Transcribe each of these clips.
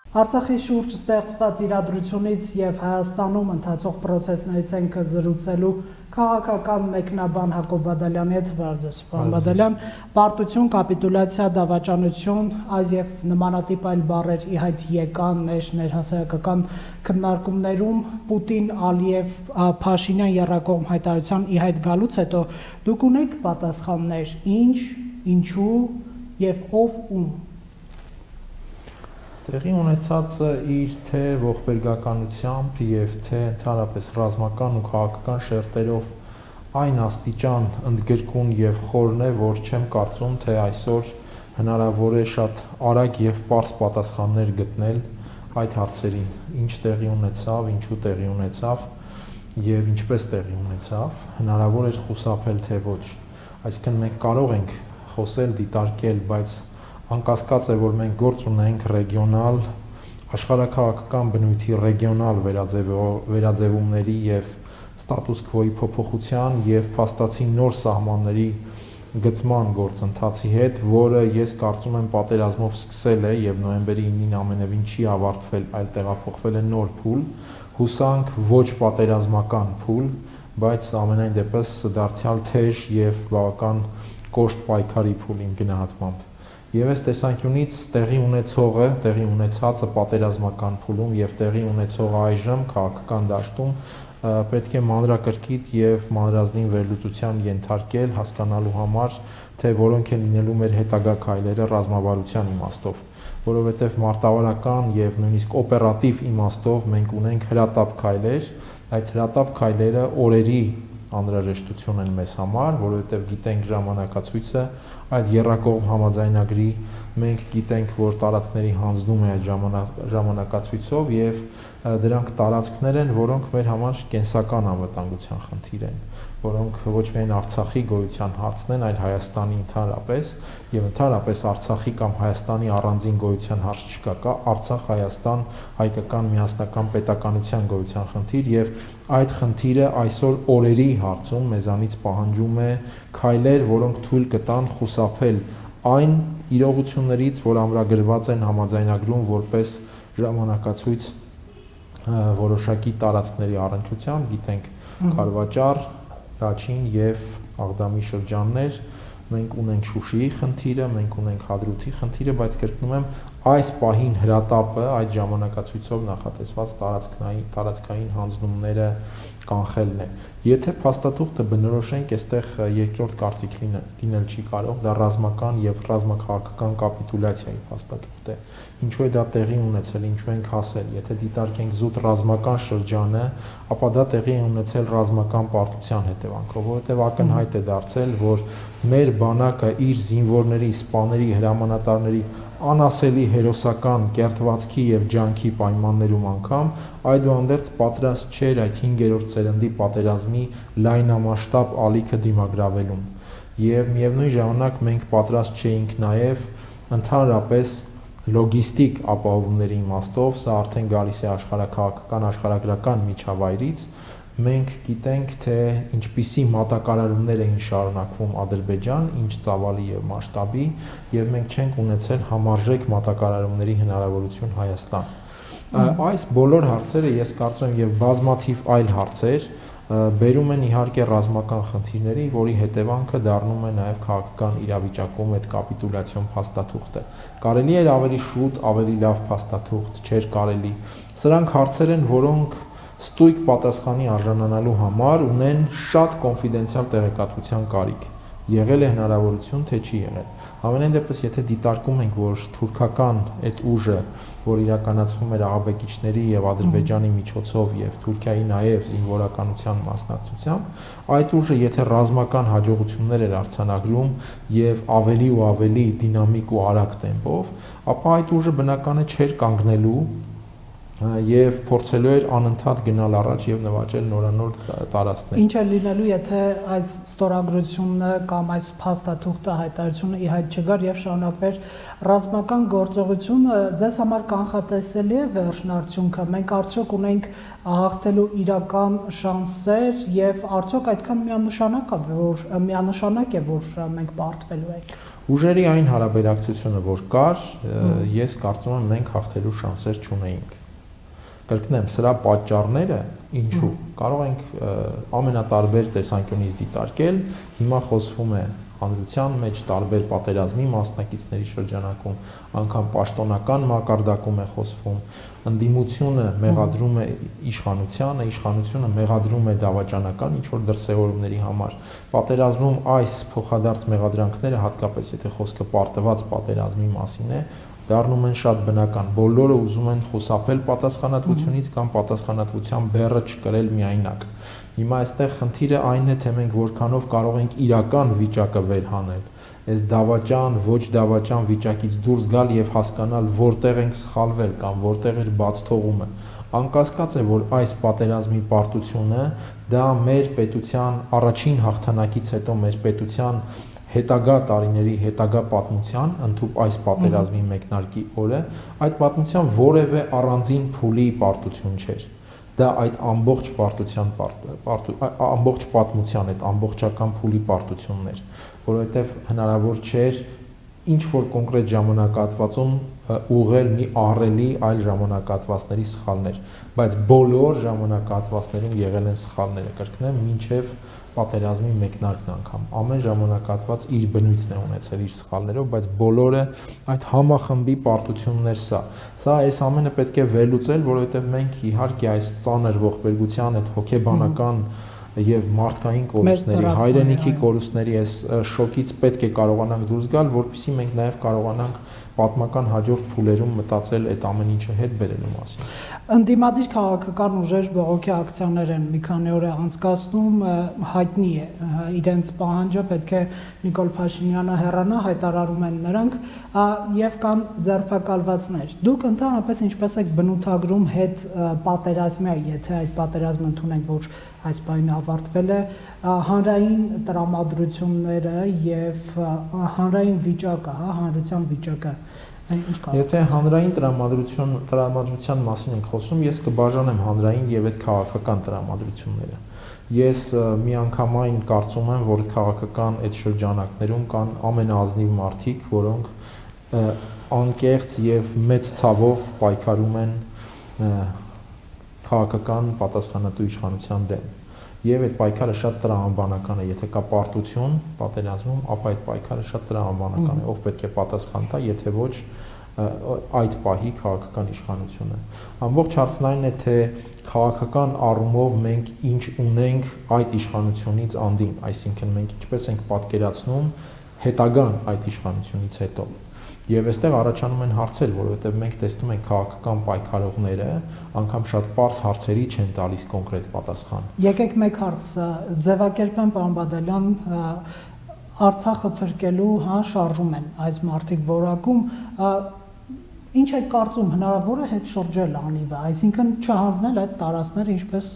Արցախի շուրջ ստեղծված իրադրությունից եւ Հայաստանում ընթացող process-ներից ենք զրուցելու քաղաքական մեկնաբան Հակոբ Բադալյանի հետ, Վարդես Բադալյան, պարտություն, կապիտուլյացիա, դավաճանություն, այս եւ նմանատիպ այլ բառեր ի հայտ եկան մեր ներհասարակական քննարկումներում Պուտին, Ալիև, Փաշինյան եռակողմ հայտարարության ի հայտ գալուց հետո դուք ունեք պատասխաններ, ինչ, ինչու եւ ով ում։ Տեղի ունեցածը իր թե ողբերգականությամբ եւ թե ընդհանրապես ռազմական ու քաղաքական շերտերով այն աստիճան ընդգրկուն եւ խորն է, որ չեմ կարծում, թե այսօր հնարավոր է շատ արագ եւ պարզ պատասխաններ գտնել այդ հարցերին, ինչ տեղի ունեցավ, ինչու տեղի ունեցավ եւ ինչպես տեղի ունեցավ, հնարավոր է խուսափել թե ոչ։ Այսինքն մենք կարող ենք խոսել, դիտարկել, բայց անկասկած է, որ մենք գործ ունենք ռեգիոնալ, աշխարհաքաղաքական բնույթի ռեգիոնալ վերաձևումների եւ ստատուս քվոյի փոփոխության եւ փաստացի նոր սահմանների գծման գործընթացի հետ, որը ես կարծում եմ պատերազմով սկսել է եւ նոյեմբերի 9-ին ամենևին չի ավարտվել, այլ տեղափոխվել է նոր փուլ, հուսանք ոչ պատերազմական փուլ, բայց ամենայն դեպս դարձյալ թեժ եւ բավական կոշտ պայքարի փուլ իմ գնահատմամբ։ Եվ այս տեսանկյունից տեղի ունեցածը պատերազմական փուլում եւ տեղի ունեցողը այժմ քաղաքական դաշտում պետք է մանրակրկիտ եւ մանրազնին վերլուծության ենթարկել հասկանալու համար, թե որոնք են լինելու մեր հետագա քայլերը ռազմավարության իմաստով, որովհետեւ մարտավարական եւ նույնիսկ օպերատիվ իմաստով մենք ունենք հրատապ քայլեր, այդ հրատապ քայլերը օրերի անհրաժեշտություն են մեզ համար, որովհետև գիտենք ժամանակացույցը, այդ եռակողմ համաձայնագրի մենք գիտենք, որ տարածքների հանձնում է այդ ժամանակացույցով եւ դրանք տարածքներ են, որոնք մեր համար կենսական անվտանգության խնդիր են, որոնք ոչ միայն Արցախի գոյության հարցն են, այլ Հայաստանի ընդհանրապես եւ ընդհանրապես Արցախի կամ Հայաստանի առանձին գոյության հարց չկա, կա Արցախ-Հայաստան հայկական միասնական պետականության գոյության խնդիր եւ այդ խնդիրը այսօր օրերի հարցում մեզանից պահանջում է քայլեր, որոնք թույլ կտան խուսափել այն իրողություններից, որ ամրագրված են համաձայնագրում որպես ժամանակացույց որոշակի տարածքների առնչությամբ, գիտենք Քարվաճար, Ռաչին եւ Աղդամի շրջաններ, մենք ունենք Շուշիի խնդիրը, մենք ունենք Հադրութի խնդիրը, բայց կրկնում եմ, այս պահին հրատապը այդ ժամանակացույցով նախատեսված տարածքային հանձնումները կանխելն է։ Եթե փաստաթուղթը բնորոշենք, այստեղ երկրորդ կարծիք լինել չի կարող, դա ռազմական եւ ռազմաքաղաքական կապիտուլյացիայի փաստաթուղթ է։ Ինչու է դա տեղի ունեցել, ինչու ենք հասել։ Եթե դիտարկենք զուտ ռազմական շրջանը, ապա դա տեղի է ունեցել ռազմական պարտության հետևանքով, որովհետեւ ակնհայտ է դարձել, որ մեր բանակը իր զինվորների, սպաների, հրամանատարների անասելի հերոսական կերտվածքի եւ ջանքի պայմաններում անգամ այդուհանդերձ պատրաստ չէր այդ 5-րդ սերնդի պատերազմի լայնամասշտաբ ալիքը դիմագրավելուն եւ միևնույն ժամանակ մենք պատրաստ չէինք նաեւ ընդհանրապես լոգիստիկ ապահովումների իմաստով, սա արդեն գալիս է աշխարհաքաղաքական աշխարհագրական միջավայրից, մենք գիտենք, թե ինչպիսի մատակարարումներ էին շարունակվում Ադրբեջան, ինչ ծավալի եւ մասշտաբի, եւ մենք չենք ունեցել համարժեք մատակարարումների հնարավորություն Հայաստան։ Այս բոլոր հարցերը ես կարծում եմ եւ բազմաթիվ այլ հարցեր բերում են իհարկե ռազմական խնդիրների, որի հետևանքը դառնում է նաեւ քաղաքական իրավիճակում այդ կապիտուլյացիոն փաստաթուղթը։ Կարելի էր ավելի շուտ, ավելի լավ փաստաթուղթ, չէր կարելի։ Սրանք հարցեր են, որոնք ստույգ պատասխանի արժանանալու համար ունեն շատ կոնֆիդենցիալ տեղեկատվության կարիք։ Եղել է հնարավորություն, թե չի եղել։ Ամենայն դեպս, եթե դիտարկում ենք, որ թուրքական այդ ուժը, որ իրականացվում էր աղաբեկիչների եւ Ադրբեջանի միջոցով եւ Թուրքիայի նաեւ զինվորականության մասնակցությամբ, այդ ուժը եթե ռազմական հաջողություններ էր արձանագրում եւ ավելի ու ավելի դինամիկ ու արագ տեմպով, ապա այդ ուժը բնական է չէր կանգնելու եւ փորձելու էր անընդհատ գնալ առաջ եւ նվաճել նորանոր տարածքներ։ Ինչ է լինելու, եթե այս ստորագրությունը կամ այս փաստաթուղթը հայտարարությունը ի հայտ չգար եւ շարունակվեր ռազմական գործողությունը, ձեզ համար կանխատեսելի է վերջնարդյունքը։ Մենք արդյոք ունենք հաղթելու իրական շանսեր եւ արդյոք այդքան միանշանակ է, որ մենք պարտվելու ենք։ Ուժերի այն հարաբերակցությունը, որ կար, ես կարծում եմ մենք հաղթելու շանսեր չունեինք։ Կրկնեմ, սրա պատճառները ինչու կարող ենք ամենատարբեր տեսանկյունից դիտարկել։ Հիմա խոսվում է հանրության մեջ տարբեր պատերազմի մասնակիցների շրջանակում, անգամ պաշտոնական մակարդակում է խոսվում, ընդդիմությունը մեղադրում է իշխանությանը, իշխանությունը մեղադրում է դավաճանական ինչ-որ դրսևորումների համար։ Պատերազմում այս փոխադարձ մեղադրանքները, հատկապես եթե խոսքը պարտված պատերազմի մասին է, դառնում են շատ բնական։ Բոլորը ուզում են խուսափել պատասխանատվությունից կամ պատասխանատվության բեռը չկրել միայնակ։ Հիմա այստեղ խնդիրը այն է, թե մենք որքանով կարող ենք իրական վիճակը վերհանել, այս դավաճան, ոչ դավաճան վիճակից դուրս գալ եւ հասկանալ որտեղ ենք սխալվել կամ որտեղ էր բաց թողումը։ Անկասկած է, որ այս պատերազմի պարտությունը դա մեր պետության առաջին հաղթանակից հետո մեր պետության հետագա տարիների հետագա պատմության, ընդհանուր այս պատերազմի մեկնարկի օրը, այդ պատմության որևէ առանձին փուլի պարտություն չէր։ Դա այդ ամբողջ պարտության ամբողջ պատմության այդ ամբողջական փուլի պարտությունն էր, որովհետև հնարավոր չէր ինչ որ կոնկրետ ժամանակահատվածում ուղղել մի ահռելի այլ ժամանակահատվածների սխալներ, բայց բոլոր ժամանակահատվածներում եղել են սխալները, կրկնեմ, մինչև պատերազմի մեկնարկն անգամ ամեն ժամանակահատված իր բնույթն է ունեցել իր սխալներով, բայց բոլորը այդ համախմբի պարտությունն էր սա։ Սա այս ամենը պետք է վերլուծել, որովհետև մենք իհարկե այս ծանր ողբերգության այդ հոգեբանական եւ մարդկային կորուստների, հայրենիքի կորուստների այս շոկից պետք է կարողանանք դուրս գալ, որպեսզի մենք նաեւ կարողանանք պատմական հաջորդ փուլերում մտածել այդ ամեն ինչը հետ բերելու մասին։ Ընդդիմադիր քաղաքական ուժեր բողոքի ակցիաներ են մի քանի օր անցկացնում, հայտնի է իրենց պահանջը, պետք է Նիկոլ Փաշինյանը հեռանա, հայտարարում են նրանք, եւ կան ձերբակալվածներ։ Դուք ընդհանրապես ինչպես եք բնութագրում հետ պատերազմյա, եթե այդ պատերազմը ընդունենք, որ այս բանը ավարտվել է, հանրային տրամադրությունները եւ հանրային վիճակը, հանրության վիճակը Եթե հանրային տրամադրության մասին ենք խոսում, ես կբաժանեմ հանրային եւ այդ քաղաքական տրամադրությունները։ Ես միանգամայն կարծում եմ, որ քաղաքական այդ շրջանակներում կան ամենաազնիվ մարդիկ, որոնք անկեղծ եւ մեծ ցավով պայքարում են քաղաքական պատասխանատու իշխանության դեմ։ Եվ այդ պայքարը շատ տրամաբանական է, եթե կա պարտություն պատերազմում, ապա այդ պայքարը շատ տրամաբանական է, ով պետք է պատասխան տա, եթե ոչ այդ պահի քաղաքական իշխանությունը։ Ամբողջ հարցն այն է, թե քաղաքական առումով մենք ինչ ունենք այդ իշխանությունից անդին, այսինքն մենք ինչպես ենք պատկերացնում հետագան այդ իշխանությունից հետո։ Եվ այստեղ առաջանում են հարցեր, որովհետև մենք տեսնում ենք քաղաքական պայքարողները անգամ շատ པարզ հարցերի չեն տալիս կոնկրետ պատասխան։ Եկեք մեկ հարց ձևակերպեմ, պարոն Բադալյան, Արցախը փրկելու շարժում են այս մարդիկ որակում, ինչ եք կարծում, հնարավոր է հետ շրջել անիվը, այսինքն չհանձնել այդ տարածքները ինչպես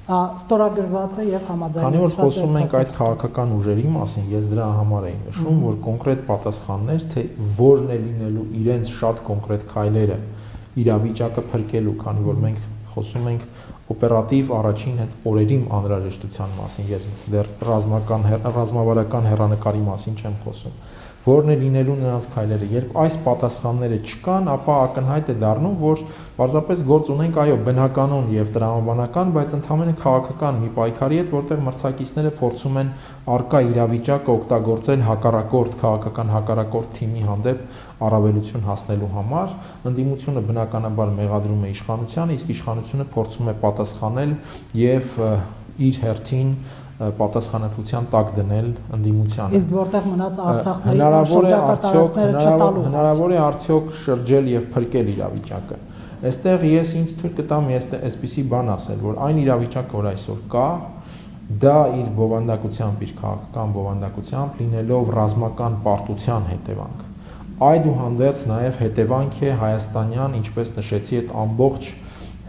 ստորագրված է եւ համաձայնեցված։ Քանի որ խոսում ենք այդ քաղաքական ուժերի մասին, ես դրա համար եմ նշում, որ կոնկրետ պատասխաններ, թե որն է լինելու իրենց շատ կոնկրետ քայլերը իրավիճակը փրկելու, քանի որ մենք խոսում ենք օպերատիվ առաջին այդ օրերի անհրաժեշտության մասին, ես դեռ ռազմավարական հեռանկարի մասին չեմ խոսում։ Որն է լինելու նրանց քայլերը, երբ այս պատասխանները չկան, ապա ակնհայտ է դառնում, որ պարզապես գործ ունենք, այո, բնականon եւ տրամաբանական, բայց ընդհանրապես քաղաքական մի պայքարի հետ, որտեղ մրցակիցները փորձում են արկա իրավիճակը օգտագործել հակառակորդ քաղաքական հակառակորդ թիմի հանդեպ առավելություն հասնելու համար, ընդդիմությունը բնականաբար մեղադրում է իշխանությանը, իսկ իշխանությունը փորձում է պատասխանել եւ իր հերթին պատասխանատվության տակ դնել ընդդիմությանը։ Իսկ որտեղ մնաց Արցախների շրջակա տարածքները չտալու։ Հնարավոր է արդյոք շրջել եւ փրկել իրավիճակը։ Այստեղ ես ինձ թույլ կտամ այսպիսի բան ասել, որ այն իրավիճակը, որ այսօր կա, դա իր բովանդակությամբ, իր քաղաքական բովանդակությամբ լինելով ռազմական պարտության հետևանք։ Այդուհանդերձ նաև հետևանք է հայաստանյան, ինչպես նշեցի, այդ ամբողջ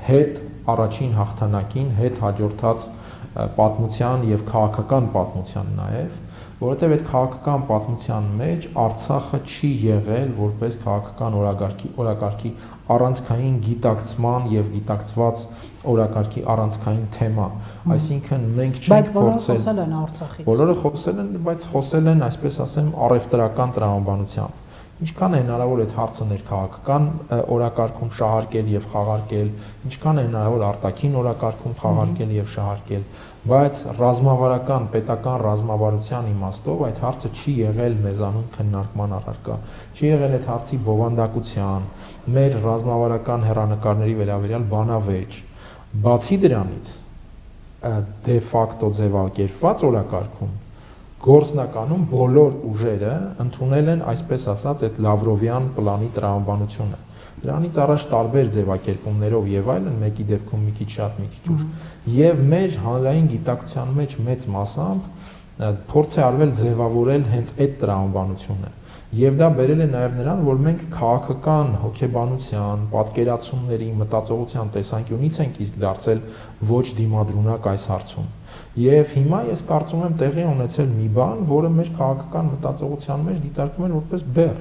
հետ առաջին հաղթանակին, հետ հաջորդած պատմության եւ քաղաքական պատմության նաեւ, որովհետեւ այդ քաղաքական պատմության մեջ Արցախը չի եղել որպես քաղաքական օրակարգի առանցքային գիտակցման եւ գիտակցված օրակարգի առանցքային թեմա, այսինքն մենք չենք փորձել բոլորը խոսել են, բայց խոսել են, այսպես ասեմ, առևտրական տրամաբանությամբ։ Ինչքան է հնարավոր այդ հարցը ներքաղաքական օրակարգում շահարկել եւ խաղարկել, ինչքան է հնարավոր արտաքին օրակարգում խաղարկել եւ շահարկել, բայց ռազմավարական պետական ռազմավարության իմաստով այդ հարցը չի եղել մեզանում քննարկման առարկա, չի եղել այդ հարցի բովանդակության, մեր ռազմավարական հեռանկարների վերաբերյալ բանավեճ։ Բացի դրանից, դե ֆակտո ձևակերպված օրակարգում գործնականում բոլոր ուժերը ընդունել են, այսպես ասած, այդ Լավրովյան պլանի տրամաբանությունը։ Դրանից առաջ տարբեր ձևակերպումներով եւ այլն, մեկի դեպքում մի քիչ շատ, մի քիչ ուշ։ Եվ մեր հանրային գիտակցության մեջ մեծ մասամբ փորձ է արվել ձևավորել հենց այդ տրամաբանությունը։ Եվ դա բերել է նաեւ նրան, որ մենք քաղաքական հոգեբանության, պատկերացումների, մտածողության տեսանկյունից ենք իսկ դարձել ոչ դիմադրունակ այս հարցում։ Եվ հիմա ես կարծում եմ տեղի ունեցել մի բան, որը մեր քաղաքական մտածողության մեջ դիտարկվում է որպես բեռ։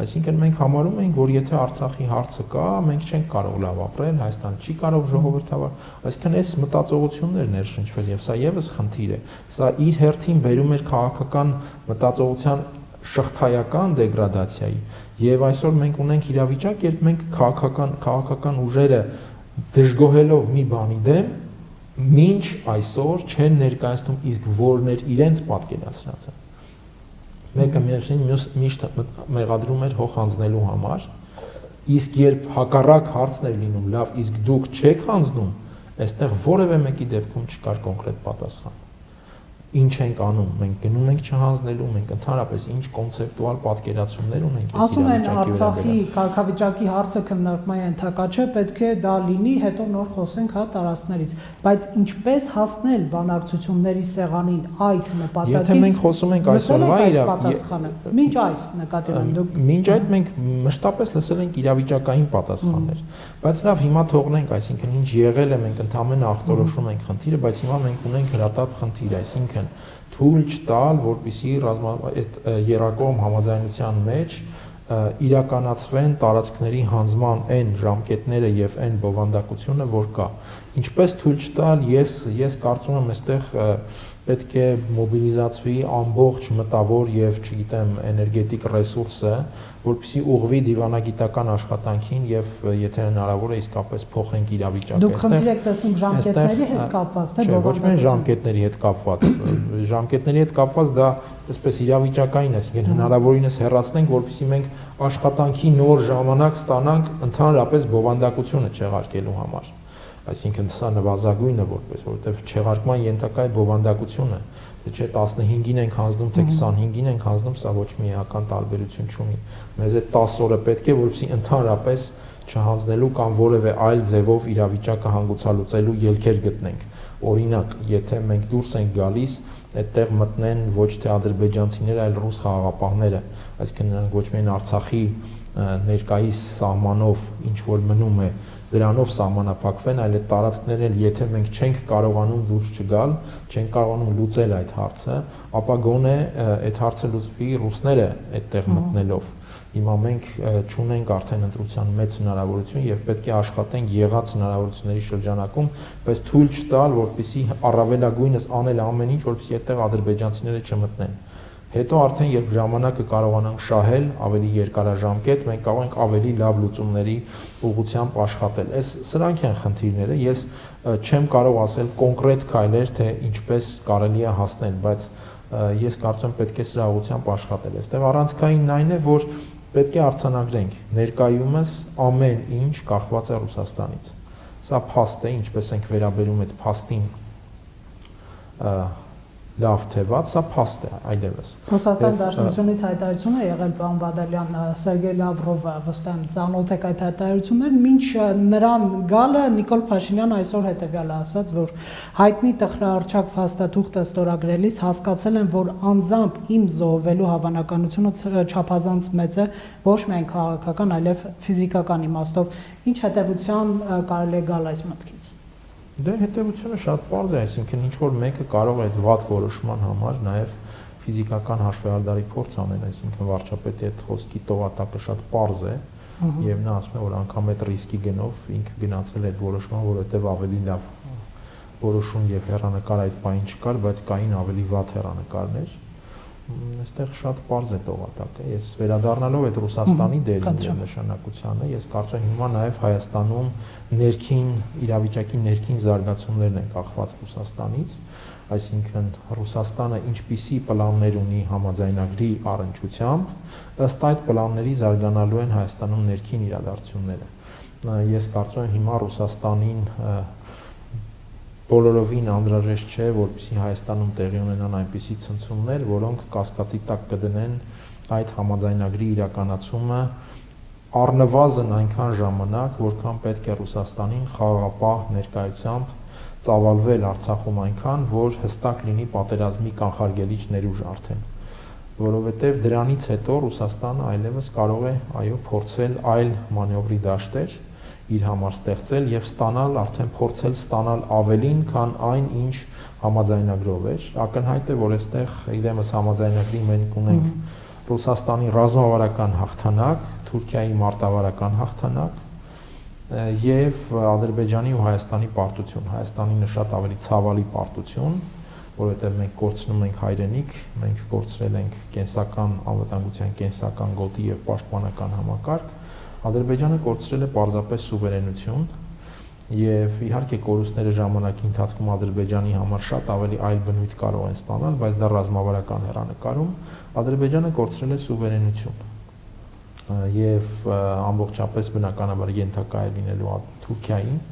Այսինքն մենք համարում ենք, որ եթե Արցախի հարցը կա, մենք չենք կարող լավ ապրել, Հայաստան չի կարող ժողովրդավար, այսինքն այս մտածողություններն ներշնչվել եւ սա եւս խնդիր է։ Սա իր հերթին բերում էր քաղաքական մտածողության շղթայական դեգրադացիայի եւ այսօր մենք ունենք իրավիճակ, երբ մենք քաղաքական ուժերը դժգոհելով մի բանի դեմ մինչ այսօր չեն ներկայացնում իսկ որներ իրենց պատկերացրած են։ Մեկը միշտ մեղադրում էր հող հանձնելու համար, իսկ երբ հակառակ հարցն էր լինում, լավ, իսկ դուք չեք հանձնում, այստեղ որևէ մեկի դեպքում չկար կոնկրետ պատասխան։ Ինչ ենք անում, մենք գնում ենք չհանձնելու, մենք ընդհանրապես ինչ կոնցեպտուալ պատկերացումներ ունենք այս իրավիճակի Արցախի քաղաքավիճակի հարցը քննարկման ենթակա չէ, պետք է դա լինի, հետո նոր խոսենք հա տարածքներից, բայց ինչպես հասնել բանակցությունների սեղանին այդ նպատակին։ Եթե մենք խոսում ենք այսօրվա պատասխանը, մինչ այս նկատի ունեմ դուք։ Մինչ այդ մենք մշտապես լսել ենք իրավիճակային պատասխաններ, բայց լավ, հիմա թողնենք, այսինքն ինչ եղել է, մենք ընդհանրապես ախտորոշում ենք խնդիրը, բայց հիմա մենք ունենք հրատապ խնդիր, այսինքն թույլ չտալ, որպեսզի այդ երակողմ համաձայնության մեջ իրականացվեն տարածքների հանձնման այն ժամկետները եւ այն բովանդակությունը, որ կա։ Ինչպես թույլ չտալ, ես կարծում եմ, այստեղ պետք է մոբիլիզացվի ամբողջ մտավոր եւ, չգիտեմ, էներգետիկ ռեսուրսը, որպեսզի ուղղվի դիվանագիտական աշխատանքին եւ եթե հնարավոր է իսկապես փոխենք իրավիճակը։ Դուք խնդիր եք տեսնում ժամկետների հետ կապված, թե բովանդակություն։ Ոչ միայն ժամկետների հետ կապված, ժամկետների հետ կապված դա այսպես իրավիճակային է, այսինքն հնարավորինս հեռացնենք, որպեսզի մենք աշխատանքի նոր ժամանակ ստանանք ընդհանրապես բովանդակությունը չեղարկելու համար։ Այսինքն սա նվազագույնը որպես, որովհետև չեղարկման ենթակա է բովանդակությունը, թե չէ 15-ին ենք հանձնում, թե 25-ին ենք հանձնում, սա ոչ մի էական տարբերություն չունի։ Մեզ այդ 10 օրը պետք է, որպեսզի ընդհանրապես չհանձնելու կամ որևէ այլ ձևով իրավիճակը հանգուցալուծելու ելքեր գտնենք։ Օրինակ, եթե մենք դուրս ենք գալիս, այդտեղ մտնեն ոչ թե ադրբեջանցիները, այլ ռուս խաղաղապահները, այսինքն նրանք ոչ միայն Արցախի ներկայիս սահմանով ինչ որ մնում է դրանով սահմանափակվեն, այլ այդ տարածքներն եթե մենք չենք կարողանում դուրս չգալ, չենք կարողանում լուծել այդ հարցը, ապա գոնե այդ հարցը լուծվի ռուսները այդտեղ մտնելով։ Հիմա մենք չունենք արդեն ընտրության մեծ հնարավորություն եւ պետք է աշխատենք եղած հնարավորությունների շրջանակում, բայց թույլ չտալ, որպեսզի առավելագույնս անել ամեն ինչ, որպեսզի այդտեղ ադրբեջանցիները չմտնեն։ Հետո արդեն երբ ժամանակը կարողանանք շահել ավելի երկարաժամկետ, մենք կարող ենք ավելի լավ լուծումների ուղղությամբ աշխատել։ Սրանք են խնդիրները, ես չեմ կարող ասել կոնկրետ քայլեր, թե ինչպես կարելի է հասնել, բայց ես կարծում եմ պետք է սրա ուղղությամբ աշխատել։ Այստեղ առանցքայինն այն է, որ պետք է արձանագրենք ներկայումս ամեն ինչ կախված է Ռուսաստանից։ Սա փաստ է, ինչպես ենք վերաբերում այդ փաստին լավ թե վատ, սա փաստ է այլևս։ Ռուսաստանի Դաշնությունից հայտարարություն է եղել պարոն Բադալյան, Սերգեյ Լավրովը վստահ եմ ծանոթ եք այդ հայտարարություններին, մինչ նրան գալը Նիկոլ Փաշինյանը այսօր հետևյալը ասաց, որ հայտնի տխրահռչակ փաստաթուղթը ստորագրելիս հասկացել եմ, որ անձամբ իմ զոհվելու հավանականությունը չափազանց մեծ է, ոչ միայն քաղաքական, այլև ֆիզիկական իմաստով։ Ինչ հետևության կարելի է գալ այս մտքից։ Դե հետևությունը շատ պարզ է, այսինքն ինչ որ մեկը կարող է այդ վատ որոշման համար նաև ֆիզիկական հաշվեհարդարի փորձ անել, այսինքն վարչապետի այդ խոսքի տողատակը շատ պարզ է եւ նա ասում է, որ անգամ այդ ռիսկի գնով ինքը գնացել է այդ որոշման, որովհետեւ ավելի լավ որոշում եւ հեռանկար այդ բանին չկար, բայց կային ավելի վատ հեռանկարներ։ Այստեղ շատ պարզ է տողատակը։ Ես վերադառնալով այդ Ռուսաստանի դերին եւ նշանակությանը, ես կարծում եմ հիմա նաեւ Հայաստանում ներքին իրավիճակի ներքին զարգացումներն են կախված Ռուսաստանից, այսինքն Ռուսաստանը ինչպիսի պլաններ ունի համաձայնագրի առնչությամբ, ըստ այդ պլանների զարգանալու են Հայաստանում ներքին իրադարձությունները։ Ես կարծում եմ հիմա Ռուսաստանին բոլորովին անհրաժեշտ չէ, որպեսզի Հայաստանում տեղի ունենան այնպիսի ցնցումներ, որոնք կասկածի տակ կդնեն այդ համաձայնագրի իրականացումը առնվազն այնքան ժամանակ, որքան պետք է Ռուսաստանին խաղաղապահ ներկայությամբ ծավալվել Արցախում այնքան, որ հստակ լինի պատերազմի կանխարգելիչ ներուժ արդեն, որովհետև դրանից հետո Ռուսաստանը այլևս կարող է այո փորձել այլ մանևրի դաշտեր իր համար ստեղծել եւ ստանալ արդեն փորձել ստանալ ավելին, քան այն, ինչ համաձայնագրով էր։ Ակնհայտ է, որ այստեղ իրեմս համաձայնագրի մենք ունենք Ռուսաստանի ռազմավարական հաղթանակ, Թուրքիայի մարտավարական հաղթանակ եւ Ադրբեջանի ու Հայաստանի պարտություն։ Հայաստանինը շատ ավելի ցավալի պարտություն, որովհետեւ մենք կորցնում ենք հայրենիք, մենք կորցրել ենք կենսական անվտանգության կենսական գոտի եւ պաշտպանական համակարգ։ Ադրբեջանը կորցրել է պարզապես սուվերենություն եւ իհարկե կորուստները ժամանակի ընթացքում Ադրբեջանի համար շատ ավելի այլ բնույթ կարող են ստանալ, բայց դա ռազմավարական հեռանկարում Ադրբեջանը կորցրել է սուվերենություն եւ ամբողջապես բնականաբար ենթակա է լինելու Թուրքիային,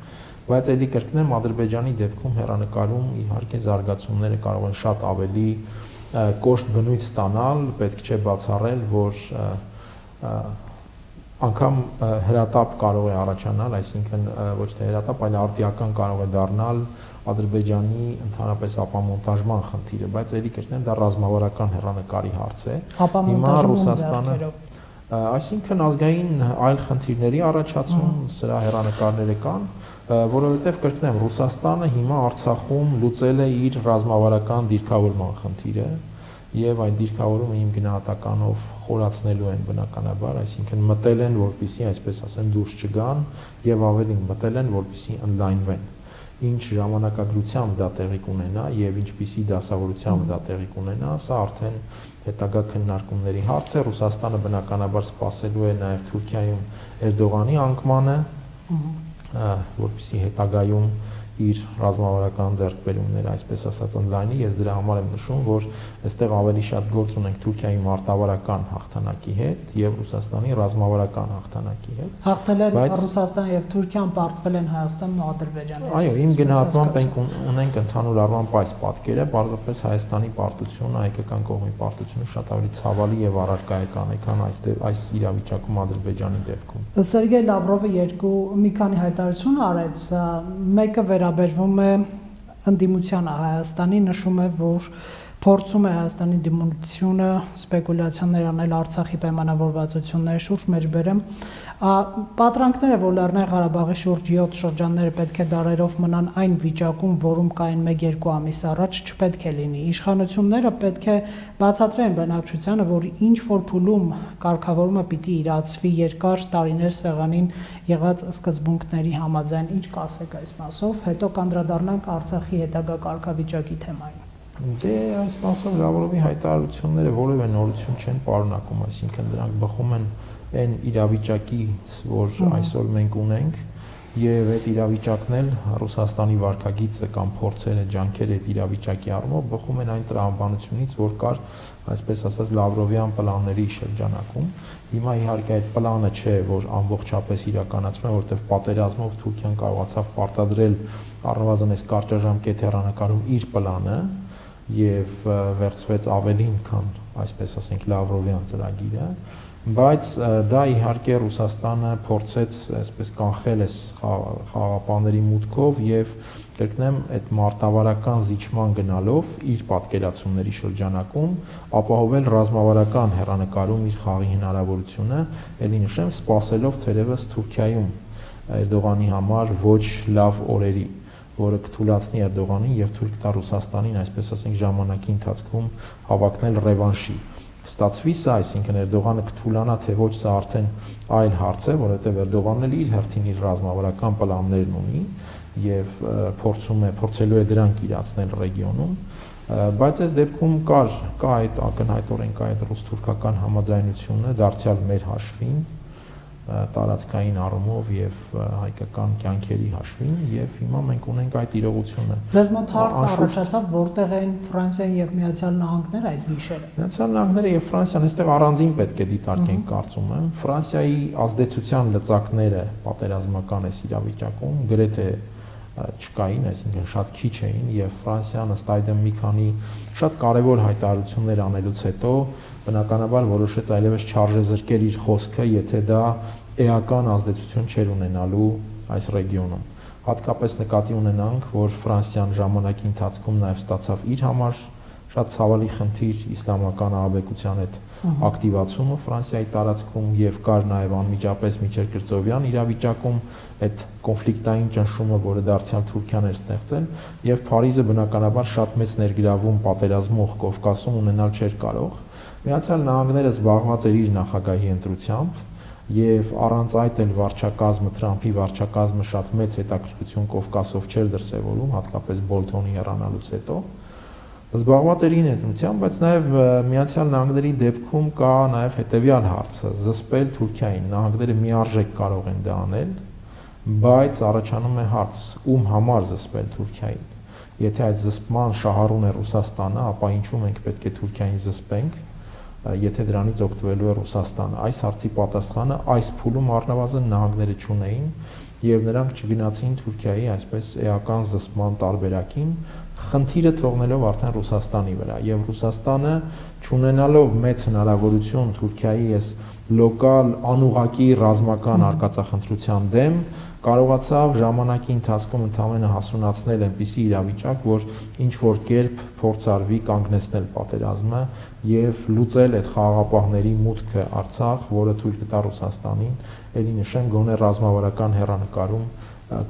բայց ելի կրկնեմ Ադրբեջանի դեպքում հեռանկարում իհարկե զարգացումները կարող են շատ ավելի կոշտ բնույթ ստանալ, պետք չէ բացառել, որ անգամ հրատապ կարող է առաջանալ, այսինքն ոչ թե հրատապ, այլ արտիական կարող է դառնալ Ադրբեջանի ընդհանրապես ապամոնտաժման խնդիրը, բայց ելի կրկնեմ դա ռազմավարական հեռանկարի հարց է։ Հիմա Ռուսաստանը, այսինքն ազգային այլ խնդիրների առաջացում սրա հեռանկարները կան, որովհետև կրկնեմ Ռուսաստանը հիմա Արցախում լուծել է իր ռազմավարական դիրքավորման խնդիրը եւ այդ դիրքավորումը իմ գնահատականով խորացնելու են բնականաբար, այսինքն մտել են, որպեսզի, այսպես ասեմ, դուրս չգան եւ ավելին մտել են, որպեսզի ընդլայնվեն։ Ինչ ժամանակագրությամբ դա տեղի կունենա եւ ինչպիսի դասավորությամբ դա տեղի կունենա, սա արդեն հետագա քննարկումների հարց է։ Ռուսաստանը բնականաբար սպասելու է նաեւ Թուրքիայում Էրդողանի անկմանը, որպեսզի հետագայում իր ռազմավարական ձեռքբերումները, այսպես ասած, ընդլայնի, ես դրա համար եմ նշում, որ այստեղ ավելի շատ գործ ունենք Թուրքիայի մարտավարական հաղթանակի հետ եւ Ռուսաստանի ռազմավարական հաղթանակի հետ։ Հաղթել են Ռուսաստանը եւ Թուրքիան, պարտվել են Հայաստանն ու Ադրբեջանը։ Այո, իմ գնահատմամբ մենք ունենք ընդհանուր առմամբ այս պատկերը, պարզապես Հայաստանի պարտությունը, հայկական կողմի պարտությունը շատ ավելի ցավալի եւ առարկայական է, քան այս իրավիճակում Ադրբեջանի դեպքում։ Սերգեյ Լավրովը մի քանի հայտարարություն արեց, մեկը վերաբերվում է ընդդիմությանը Հայաստանի, նշում է, որ փորձում է Հայաստանի դիմությունը սպեկուլյացիաներ անել Արցախի պայմանավորվածությունների շուրջ, մեջբերեմ պատրանքները, որ Լեռնային Ղարաբաղի շուրջ 7 շրջանները պետք է դարերով մնան այն վիճակում, որում կային 1-2 ամիս առաջ, չպետք է լինի։ Իշխանությունները պետք է բացատրեն բնակչությանը, որ ինչ որ փուլում կարգավորումը պիտի իրացվի երկար տարիներ սեղանին եղած սկզբունքների համաձայն։ Ինչ կասեք այս մասով, հետո կանդրադառնանք Արցախի հետագա կարգավիճակի թեմային։ Դե այս մասով Լավրովի հայտարարությունները որևէ նորություն չեն պարունակում, այսինքն դրանք բխում են այն իրավիճակից, որ այսօր մենք ունենք, եւ այդ իրավիճակն էլ Ռուսաստանի վարքագիծը կամ փորձերը ջանքերը այդ իրավիճակի առումով բխում են այն տրամաբանությունից, որ կար, այսպես ասած, Լավրովյան պլանների շրջանակում։ Հիմա իհարկե այդ պլանը չէ, որ ամբողջապես իրականացվում է, որտեղ պատերազմով Թուրքիան կարողացավ պարտադրել առնվազն այս կարճաժամկետ հեռանկարում իր պլանը, եւ վերցվեց ավելին, քան այսպես ասենք Լավրովյան ծրագիրը, բայց դա իհարկե Ռուսաստանը փորձեց այսպես կանխել այս խաղաղապահների մուտքով եւ կրկնեմ այդ մարտավարական զիջման գնալով իր պատկերացումների շրջանակում ապահովել ռազմավարական հեռանկարում իր խաղի հնարավորությունը, ելի նշեմ, սпасելով թերևս Թուրքիայում Էրդողանի համար ոչ լավ օրերի, որը կթույլատնի Էրդողանին եւ թույլ կտա Ռուսաստանին, այսպես ասենք, ժամանակի ընթացքում հավակնել ռևանշի։ Ստացվի սա, այսինքն Էրդողանը կթույլանա, թե ոչ, սա արդեն այլ հարց է, որովհետեւ Էրդողանն էլ իր հերթին իր ռազմավարական պլաններն ունի եւ փորձելու է դրանք իրացնել ռեգիոնում, բայց այս դեպքում կա այդ ակնհայտորեն կա այդ ռուս-թուրքական համաձայնությունը դարձյալ մեր հաշվին, տարածքային առումով եւ հայկական կյանքերի հաշվին եւ հիմա մենք ունենք այդ իրողությունը։ Ձեզ մոտ հարց առաջացավ, որտեղ են Ֆրանսիան եւ Միացյալ Նահանգները այդ գիշերը։ Միացյալ Նահանգները եւ Ֆրանսիան այստեղ առանձին պետք է դիտարկենք, կարծում եմ։ Ֆրանսիայի ազդեցության լծակները պատերազմական այս իրավիճակում գրեթե չկային, այսինքն շատ քիչ էին եւ Ֆրանսիան ըստ այդմ մի քանի շատ կարեւոր հայտարարություններ անելուց հետո բնականաբար որոշեց այլևս չարժեզրկել իր խոսքը, եթե դա էական ազդեցություն չէր ունենալու այս ռեգիոնում։ Հատկապես նկատի ունենանք, որ Ֆրանսիան ժամանակի ընթացքում նաև ստացավ իր համար շատ ցավալի խնդիր իսլամական ահաբեկության հետ ակտիվացումը Ֆրանսիայի տարածքում եւ կար նաև անմիջապես միջերկրծովյան իրավիճակում այդ կոնֆլիկտային ճնշումը, որը դարձյալ Թուրքիան էր ստեղծել, եւ Փարիզը բնականաբար շատ մեծ ներգրավում պատերազմող Կովկասում ունենալ չէր կարող։ Միացյալ Նահանգները զբաղված էր իր նախագահի ընտրությամբ եւ առանց այդ էլ վարչակազմը Թրամփի վարչակազմը շատ մեծ հետաքրքրություն Կովկասով չէր դրսևորում, հատկապես Բոլթոնի հեռանալուց հետո։ Զբաղված էր իր ընտրությամբ, բայց նաև Միացյալ Նահանգների դեպքում կա նաև հետեւյալ հարցը՝ զսպել Թուրքիային։ Նահանգները միարժեք կարող են դա անել, բայց առաջանում է հարց՝ ում համար զսպել Թուրքիային։ Եթե այդ զսպման շահառուն է Ռուսաստանը, ապա ինչու մենք պետք է Թուրքիային զսպենք, եթե դրանից օգտվելու է Ռուսաստանը։ Այս հարցի պատասխանը այս փուլում առնվազն նահանգները չունեին եւ նրանք չգնացին Թուրքիայի այսպես էական զսպման տարբերակին, խնդիրը թողնելով արդեն Ռուսաստանի վրա եւ Ռուսաստանը չունենալով մեծ հնարավորություն Թուրքիայի այս լոկալ անուղակի ռազմական արկածախնդրության դեմ կարողացավ ժամանակի ընթացքում ընդհանրապես հասունացնել այնպիսի իրավիճակ, որ ինչ որ կերպ փորձարվի կանգնեցնել պատերազմը եւ լուծել այդ խաղաղապահների մուտքը Արցախ, որը թույլ կտա Ռուսաստանին, ելի նշեմ, գոնե ռազմավարական հեռանկարում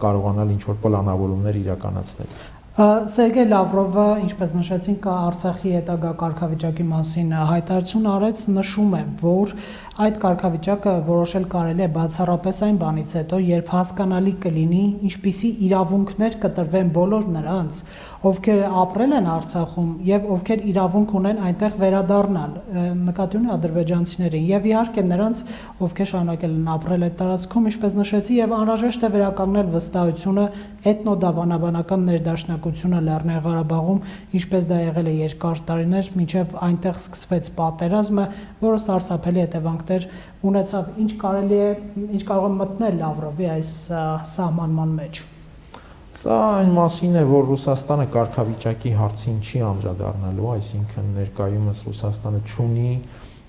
կարողանալ ինչ որ պլանավորումներ իրականացնել։ Սերգեյ Լավրովը, ինչպես նշեցինք, Արցախի հետագա կարգավիճակի մասին հայտարարություն արեց, նշում է, որ այդ կարգավիճակը որոշել կարելի է բացառապես այն բանից հետո, երբ հասկանալի կլինի, ինչպիսի իրավունքներ կտրվեն բոլոր նրանց, ովքեր ապրել են Արցախում եւ ովքեր իրավունք ունեն այնտեղ վերադառնալ, նկատի ունի ադրբեջանցիներին եւ իհարկե նրանց, ովքեր շարունակել են ապրել այդ տարածքում, ինչպես նշեցի, եւ անհրաժեշտ է վերականգնել վստահությունը էթնոդավանաբանական ներդաշնակությունը Լեռնային Ղարաբաղում, ինչպես դա եղել է երկար տարիներ, մինչև այնտեղ սկսվեց պատերազմը, որը սարսափելի հետևանքներ ունեցավ։ Ինչ կարող է մտնել Լավրովի այս սահմանման մեջ։ Սա այն մասին է, որ Ռուսաստանը կարգավիճակի հարցին չի անդրադառնալու, այսինքն ներկայումս Ռուսաստանը չունի,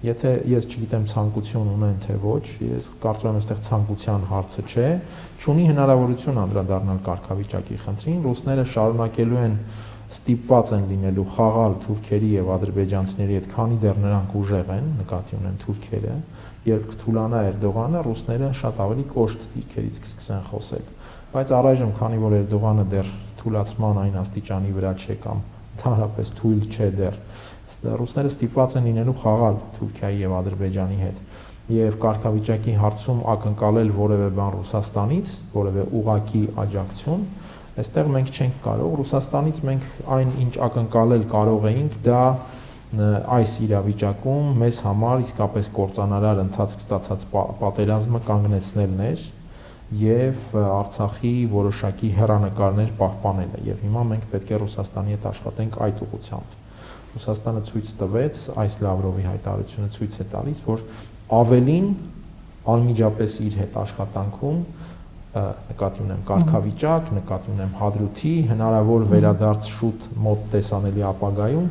եթե ես չգիտեմ ցանկություն ունեն թե ոչ, ես կարծում եմ այստեղ ցանկության հարցը չէ, չունի հնարավորություն անդրադառնալ կարգավիճակի խնդրին, ռուսները շարունակելու են ստիպված են լինելու խաղալ թուրքերի եւ ադրբեջանցիների հետ, քանի դեռ նրանք ուժեղ են, նկատի ունեմ թուրքերը, երբ կթուլանա Էրդողանը, ռուսները շատ ավելի կոշտ դիրքերից կսկսեն խոսել։ Բայց առայժմ, քանի որ Էրդողանը դեռ թուլացման այն աստիճանի վրա չէ կամ ընդհանրապես թույլ չէ դեռ, ռուսները ստիպված են լինելու խաղալ Թուրքիայի եւ Ադրբեջանի հետ եւ կարգավիճակի հարցում ակնկալել որևէ բան Ռուսաստանից, որևէ ուղակի աջակցություն, այստեղ մենք չենք կարող։ Ռուսաստանից մենք այն ինչ ակնկալել կարող էինք, դա այս իրավիճակում մեզ համար իսկապես կործանարար ընթացք ստացած պատերազմը կանգնեցնելն էր եւ Արցախի որոշակի հեռանկարներ պահպանելը եւ հիմա մենք պետք է Ռուսաստանի հետ աշխատենք այդ ուղղությամբ։ Ռուսաստանը ցույց տվեց, այս Լավրովի հայտարարությունը ցույց է տալիս, որ ավելին անմիջապես իր հետ աշխատանքում նկատի ունեմ կարգավիճակ, նկատի ունեմ հադրութի, հնարավոր վերադարձ շուտ մոտ տեսանելի ապագայում,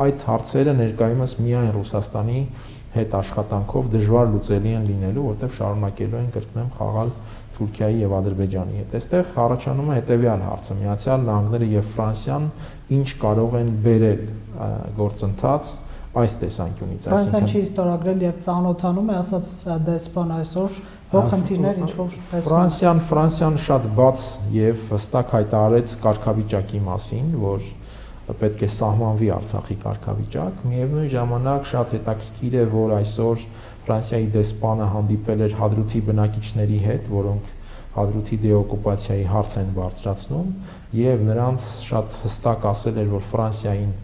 այդ հարցերը ներկայումս միայն Ռուսաստանի հետ աշխատանքով դժվար լուծելի են լինելու, որտեղ շարունակելու են կրկնեմ խաղալ Թուրքիայի եւ Ադրբեջանի հետ։ Այստեղ առաջանում է հետեւյալ հարցը. Միացյալ Նահանգները եւ Ֆրանսիան ինչ կարող են բերել գործընթաց այս տեսանկյունից, Ֆրանսիան չի ստորագրել եւ ծանոթանում է, ասած դեսպան այսօր, որ խնդիրներ ինչ որ Ֆրանսիան շատ բաց եւ հստակ հայտարարեց կարգավիճակի մասին, որ պետք է սահմանվի Արցախի կարգավիճակ։ Միևնույն ժամանակ շատ հետաքրքիր է, որ այսօր Ֆրանսիայի դեսպանը հանդիպել էր Հադրութի բնակիչների հետ, որոնք Հադրութի դեօկուպացիայի հարց են բարձրացնում, եւ նրանց շատ հստակ ասել էր, որ Ֆրանսիային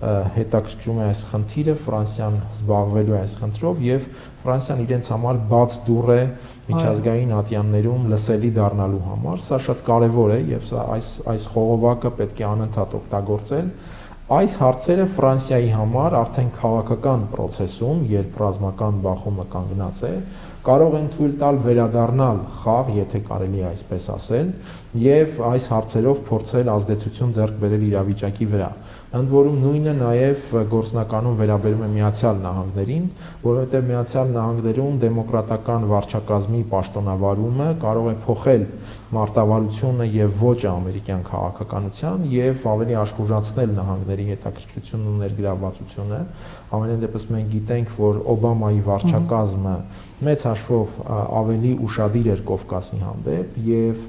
հետաքրքրում է այս խնդիրը, Ֆրանսիան զբաղվելու է այս խնդրով եւ Ֆրանսիան իրենց համար բաց դուռ է միջազգային ատյաններում լսելի դառնալու համար։ Սա շատ կարեւոր է եւ այս խողովակը պետք է անընդհատ օգտագործել։ Այս հարցերը Ֆրանսիայի համար արդեն քաղաքական process-ում, երբ ռազմական բախումը կանգնած է, կարող են թույլ տալ վերադառնալ խաղ, եթե կարելի է այսպես ասել, եւ այս հարցերով փորձել ազդեցություն ձեռք բերել իրավիճակի վրա։ Ընդ որում նույնը նաև գործնականում վերաբերում է Միացյալ Նահանգներին, որովհետև Միացյալ Նահանգներում դեմոկրատական վարչակազմի պաշտոնավարումը կարող է փոխել մարտավարությունը եւ ոճը ամերիկյան քաղաքականության եւ ավելի աշխուժացնել նահանգների հետաքրքրությունն ու ներգրավվածությունը։ Ամենայն դեպս մենք գիտենք, որ Օբամայի վարչակազմը մեծ հաշվով ավելի ուշադիր էր Կովկասի հանդեպ եւ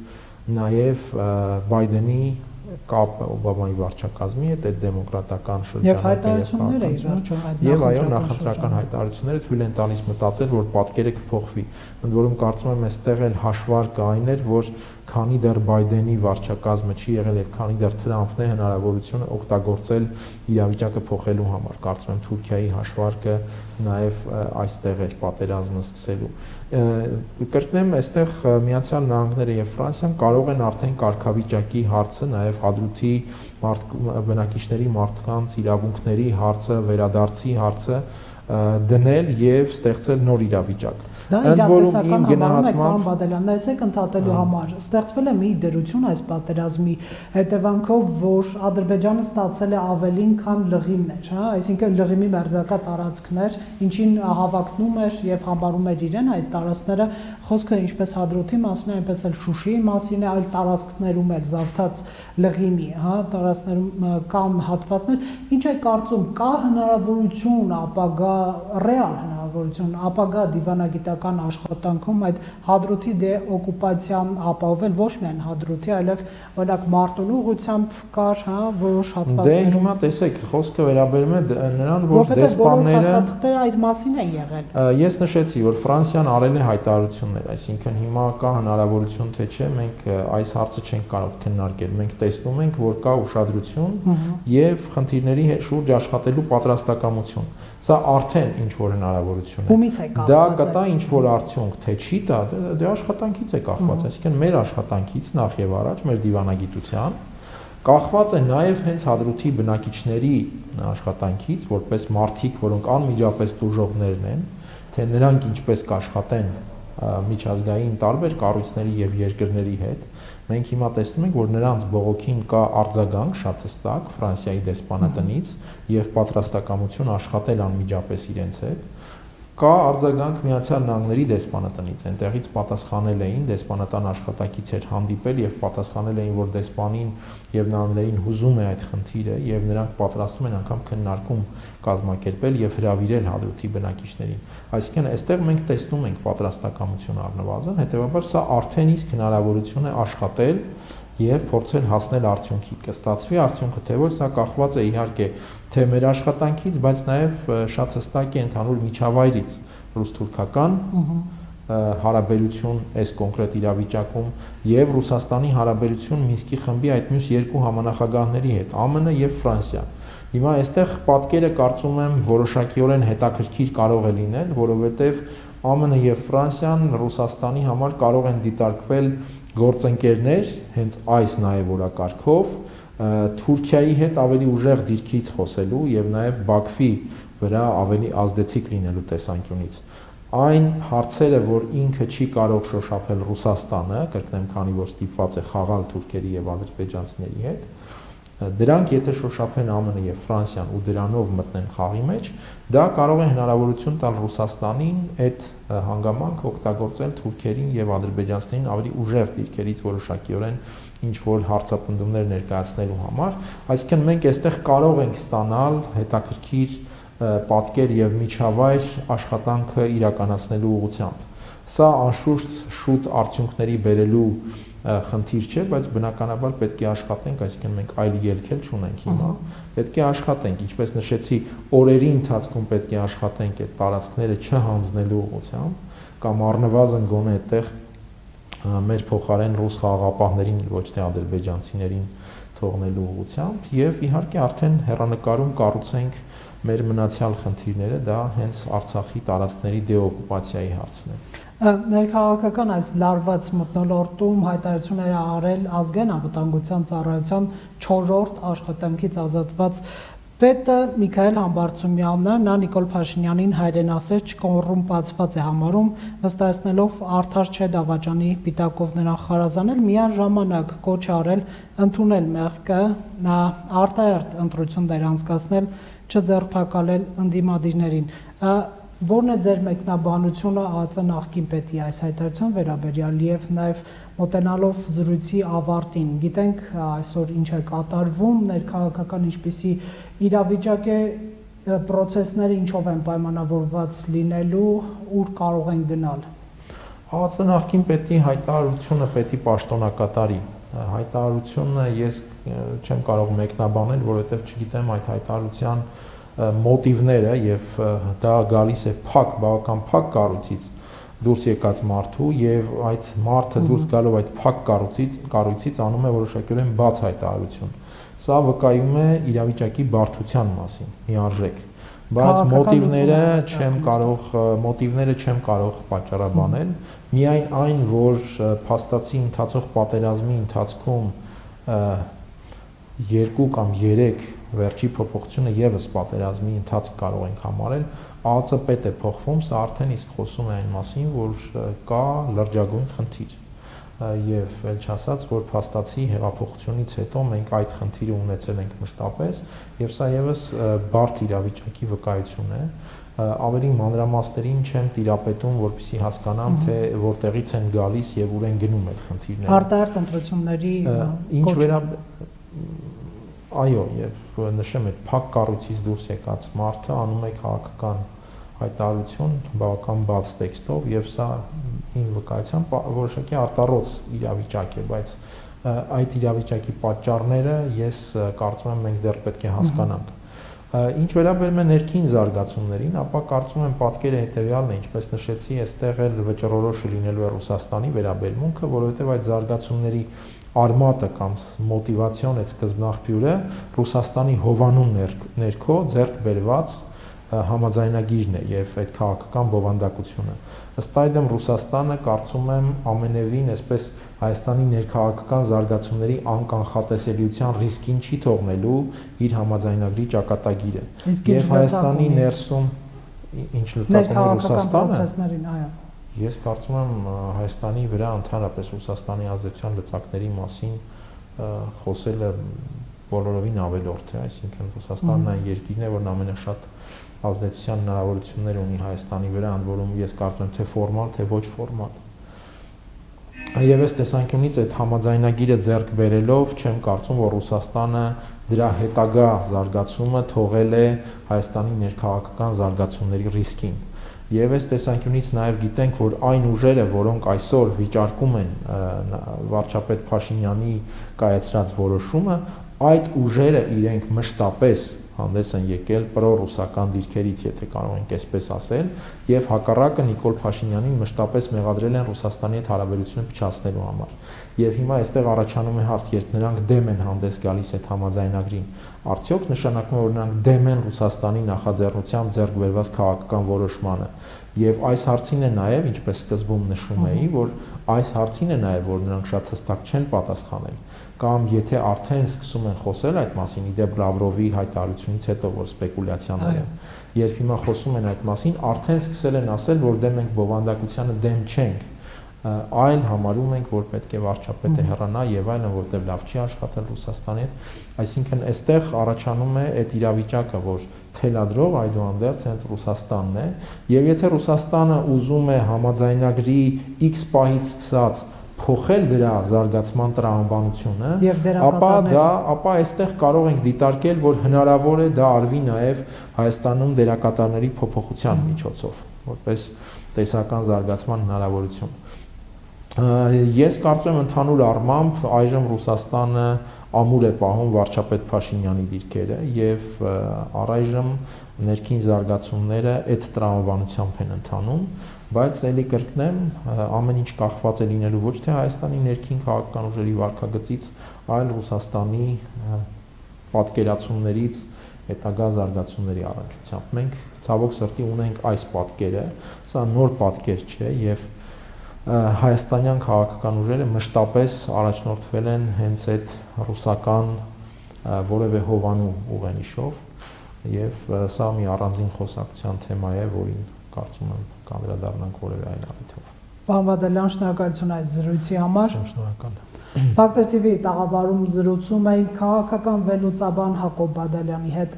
նաև Բայդենի կապը Օբամայի վարչակազմի հետ այդ դեմոկրատական շրջանակը եւ այո նախընտրական հայտարարությունները թույլ են տալիս մտածել, որ պատկերը կփոխվի։ Ընդ որում կարծում եմ այստեղ էլ հաշվարկը այն էր, որ քանի դեռ Բայդենի վարչակազմը չի եղել եւ քանի դեռ Թրամփն է հնարավորությունը օգտագործել իրավիճակը փոխելու համար։ Կարծում եմ Թուրքիայի հաշվարկը նաեւ այստեղ էր պատերազմը սկսելու։ Կրկնեմ, այստեղ Միացյալ Նահանգները եւ Ֆրանսիան կարող են արդեն կարգավիճակի հարցը, նաեւ Հադրութի բնակիչների մարդկանց իրավունքների հարցը, վերադարձի հարցը դնել եւ ստեղծել նոր իրավիճակ։ Դա իրատեսական համարում եք, պարոն Բադալյան, նայեցեք ընդհատելու համար ստեղծվել է մի դրություն այս պատերազմի հետևանքով, որ Ադրբեջանը ստացել է ավելին, քան լղիմներ, հա, այսինքն լղիմի մերձակա տարածքներ, ինչին հավակնում էր եւ համարում էր իրեն այդ տարածքները, խոսքը ինչպես Հադրութի մասին է, այնպես էլ Շուշիի մասին է, այլ տարածքներում էլ զավթած լղիմի, հա, տարածքներում կան հատվածներ, ինչ է կարծում, կա հնարավորություն ապագա ռեալ հնարավորություն ապագա դիվանագիտական աշխատանքում այդ Հադրութի դեօկուպացիան ապահովել ոչ միայն Հադրութի, այլև օրինակ Մարտունու ուղղությամբ կար, հա, որոշ հատվածներում։ Դե հիմա տեսեք, խոսքը վերաբերում է նրան, որ դեսպանները այդ մասին են եղել։ Ես նշեցի, որ Ֆրանսիան արել է հայտարարություններ, այսինքն հիմա կա հնարավորություն թե չէ, մենք այս հարցը չենք կարող քննարկել։ Մենք տեսնում ենք, որ կա ուշադրություն եւ խնդիրների շուրջ աշխատելու պատրաստակամություն։ Սա արդեն ինչ որ հնարավորություն է։ Ումից է կախված։ Դա կտա ինչ որ արդյունք, թե չի տա, դե աշխատանքից է կախված, այսինքն մեր աշխատանքից նախ եւ առաջ մեր դիվանագիտության կախված է նաեւ հենց Հադրութի բնակիչների աշխատանքից, որպես մարդիկ, որոնք անմիջապես տուժողներն են, թե նրանք ինչպես կաշխատեն միջազգային տարբեր կառույցների եւ երկրների հետ։ Մենք հիմա տեսնում ենք, որ նրանց բողոքին կա արձագանք շատ հստակ Ֆրանսիայի դեսպանատնից եւ պատրաստակամություն աշխատել անմիջապես իրենց հետ։ Կա արձագանք Միացյալ Նահանգների դեսպանատնից, այնտեղից պատասխանել էին, դեսպանատան աշխատակից էր հանդիպել եւ պատասխանել էին, որ դեսպանին եւ նահանգներին հուզում է այդ խնդիրը եւ նրանք պատրաստում են անգամ քննարկում կազմակերպել եւ հրավիրել Հադրութի բնակիչներին։ Այսինքն այստեղ մենք տեսնում ենք պատրաստակամություն առնվազն, հետեւաբար սա արդեն իսկ հնարավորություն է աշխատել եւ փորձել հասնել արդյունքի։ Կստացվի արդյունքը թե ոչ, սա կախված է իհարկե թե մեր աշխատանքից, բայց նաեւ շատ հստակ է ընդհանուր միջավայրից, ռուս-թուրքական հարաբերություն այս կոնկրետ իրավիճակում եւ Ռուսաստանի հարաբերություն Մինսկի խմբի այդ մյուս երկու համանախագահների հետ, ԱՄՆ եւ Ֆրանսիա։ Հիմա այստեղ պատկերը կարծում եմ որոշակիորեն հետաքրքիր կարող է լինել, որովհետեւ ԱՄՆ եւ Ֆրանսիան Ռուսաստանի համար կարող են դիտարկվել գործընկերներ հենց այս նաև օրակարգով Թուրքիայի հետ ավելի ուժեղ դիրքից խոսելու եւ նաև Բաքվի վրա ավելի ազդեցիկ լինելու տեսանկյունից։ Այն հարցերը, որ ինքը չի կարող շոշափել Ռուսաստանը, կրկնեմ, քանի որ ստիպված է խաղալ թուրքերի եւ ադրբեջանցիների հետ, դրանք եթե շոշափեն ԱՄՆ-ը եւ Ֆրանսիան ու դրանով մտնեն խաղի մեջ, դա կարող է հնարավորություն տալ Ռուսաստանին այդ հանգամանքը օգտագործել թուրքերին եւ ադրբեջանցիներին ավելի ուժեղ դիրքերից որոշակիորեն ինչ որ հարցապնդումներ ներկայացնելու համար, այսինքն մենք այստեղ կարող ենք ստանալ հետաքրքիր պատկեր եւ միջավայր աշխատանքը իրականացնելու ուղղությամբ։ Սա անշուշտ շուտ արդյունքների բերելու խնդիր չէ, բայց բնականաբար պետք է աշխատենք, այսինքն մենք այլ ելք էլ չունենք հիմա։ Պետք է աշխատենք, ինչպես նշեցի, օրերի ընթացքում պետք է աշխատենք այդ տարածքները չհանձնելու ուղղությամբ, կամ առնվազն գոնե այդտեղ մեր փոխարեն ռուս խաղաղապահներին, ոչ թե ադրբեջանցիներին թողնելու ուղղությամբ, եւ իհարկե արդեն հեռանկարում կառուցենք մեր մնացյալ խնդիրները, դա հենց Արցախի տարածքների դեօկուպացիայի հարցն է։ Ներքաղաքական այս լարված մթնոլորտում հայտարարություններ արել ազգային անվտանգության ծառայության 4-րդ աշխատանքից ազատված պետը Միքայել Համբարձումյանն է, նա Նիկոլ Փաշինյանին հայրենասեր չկոռումպացված է համարում, վստահեցնելով արդար չէ դավաճանի պիտակով նրան խարազանել, միաժամանակ կոչ արել ընդունել մեղքը, նա արտահերթ ընտրություններ անցկացնել, չձերբակալել ընդդիմադիրներին։ Որն է ձեր մեկնաբանությունը ԱԱԾ նախկին պետի այս հայտարարության վերաբերյալ եւ նաեւ մոտենալով զրույցի ավարտին, գիտենք այսօր ինչ է կատարվում, ներքաղաքական ինչպիսի իրավիճակ է, process-ները ինչով են պայմանավորված լինելու, ուր կարող են գնալ։ ԱԱԾ նախկին պետի հայտարարությունը պետի պաշտոնակատարի հայտարարությունը ես չեմ կարող մեկնաբանել, որովհետեւ չգիտեմ այդ հայտարարության մոտիվները եւ դա գալիս է բավական փակ կառույցից դուրս եկած մարդու եւ այդ մարդը դուրս գալով այդ փակ կառույցից անում է որոշակիորեն բաց հայտարարություն։ Սա վկայում է իրավիճակի բարդության մասին, միարժեք, բայց մոտիվները չեմ կարող պատճառաբանել, միայն այն, որ փաստացի ընթացող պատերազմի ընթացքում 2 կամ 3 վերջի փոփոխությունը եւս պատերազմի ընթացք կարող ենք համարել, ԱԱԾ պետ է փոխվում, սա արդեն իսկ խոսում է այն մասին, որ կա լրջագույն խնդիր եւ ել չասած, որ փաստացի հեղափոխությունից հետո մենք այդ խնդիրը ունեցել ենք մշտապես եւ սա եւս բարդ իրավիճակի վկայություն է, ավելի մանրամասներին չեմ տիրապետում, որպեսզի հասկանամ, թե որտեղից են գալիս եւ ուր են գնում այդ խնդիրները։ Արտահերթ ընտրությունների Այո, եւ նշեմ այդ փակ կառույցից դուրս եկած մարդը անում է քաղաքական հայտարարություն բավական բաց տեքստով եւ սա ին վկայությամբ որոշակի արտառոց իրավիճակ է, բայց այդ իրավիճակի պատճառները ես կարծում եմ մենք դեռ պետք է հասկանանք։ Ինչ վերաբերում է ներքին զարգացումներին, ապա կարծում եմ պատկերը հետեւյալն է, ինչպես նշեցի, այստեղ էլ վճռորոշը լինելու է Ռուսաստանի վերաբերմունքը, որովհետեւ այդ զարգացումների արմատը կամ մոտիվացիոն այդ սկզբնաղբյուրը Ռուսաստանի հովանու ներքո ձեռք բերված համաձայնագիրն է եւ այդ քաղաքական բովանդակությունը։ Ըստ այդմ Ռուսաստանը կարծում եմ ամենևին այսպես Հայաստանի ներքաղաքական զարգացումների անկանխատեսելիության ռիսկին չի թողնելու իր համաձայնագրի ճակատագիրը։ Եվ Հայաստանի ներսում ինչ լուծակում է Ռուսաստանը։ Ես կարծում եմ Հայաստանի վրա ընդհանրապես Ռուսաստանի ազդեցության լծակների մասին խոսելը բոլորովին ավելորդ է, այսինքն Ռուսաստանն այն երկիրն է, որն ամենաշատ ազդեցության հնարավորություններ ունի Հայաստանի վրա, ընդ որում ես կարծում եմ թե ֆորմալ, թե ոչ ֆորմալ։ Եվ այս տեսանկյունից այդ համաձայնագիրը ձեռք բերելով չեմ կարծում, որ Ռուսաստանը դրա հետագա զարգացումը թողել է Հայաստանի ներքաղաքական զարգացումների ռիսկին։ Եվ այս տեսանկյունից նաև գիտենք, որ այն ուժերը, որոնք այսօր վիճարկում են վարչապետ Փաշինյանի կայացրած որոշումը, այդ ուժերը իրենք մշտապես հանդես են եկել պրոռուսական դիրքերից, եթե կարող ենք այսպես ասել, եւ հակառակը Նիկոլ Փաշինյանին մշտապես մեղադրել են Ռուսաստանի հետ հարաբերությունը փչացնելու համար։ Եվ հիմա այստեղ առաջանում է հարց, երբ նրանք դեմ են հանդես գալիս այդ համաձայնագրին, արդյոք նշանակում է, որ նրանք դեմ են Ռուսաստանի նախաձեռնությամբ ձեռք բերված քաղաքական որոշմանը։ Եվ այս հարցին է նաև, ինչպես սկզբում նշում էի, որ այս հարցին է նաև, որ նրանք շատ հստակ չեն պատասխանել, կամ եթե արդեն սկսում են խոսել այդ մասին, իդեպ Լավրովի հայտարարությունից հետո, որ սպեկուլյացիաներ են, երբ հիմա խոսում են այդ մասին, արդեն սկսել են ասել, որ դե մենք բովանդակությանը դեմ չենք, այլ համարում ենք, որ պետք է վարչապետը հեռանա եւ այլն, որտեղ լավ չի աշխատել Ռուսաստանի հետ, այսինքն այստեղ առաջանում է այդ իրավիճակը, որ թելադրող այդուհանդերձ հենց Ռուսաստանն է, եւ եթե Ռուսաստանը ուզում է համաձայնագրի X պահից սկսած փոխել դրա զարգացման տրամաբանությունը, ապա այստեղ կարող ենք դիտարկել, որ հնարավոր է դա արվի նաեւ Հայաստանում դերակատարների փոփոխության միջոցով, որպես տեսական զարգացման հնարավորություն։ Ես կարծում եմ ընդհանուր առմամբ այժմ Ռուսաստանը ամուր է պահում վարչապետ Փաշինյանի դիրքերը եւ առայժմ ներքին զարգացումները այդ տրամաբանությամբ են ընթանում, բայց ելի կրկնեմ, ամեն ինչ կախված է լինելու ոչ թե Հայաստանի ներքին քաղաքական ուժերի վարքագծից, այլ Ռուսաստանի պատկերացումներից, հետագա զարգացումների առնչությամբ։ Մենք ցավոք սրտի ունենք այս պատկերը, սա նոր պատկեր չէ եւ հայաստանյան քաղաքական ուժերը մշտապես առաջնորդվել են հենց այդ ռուսական որևէ հովանու ուղենիշով եւ սա մի առանձին խոսակցության թեմա է, որին կարծում եմ կանդրադառնանք որևէ այլ առիթով։ Պարոն Բադալյան, շնորհակալություն այս զրույցի համար։ Շնորհակալ։ Ֆակտոր TV տաղավարում զրուցում էինք քաղաքական վերլուծաբան Հակոբ Բադալյանի հետ։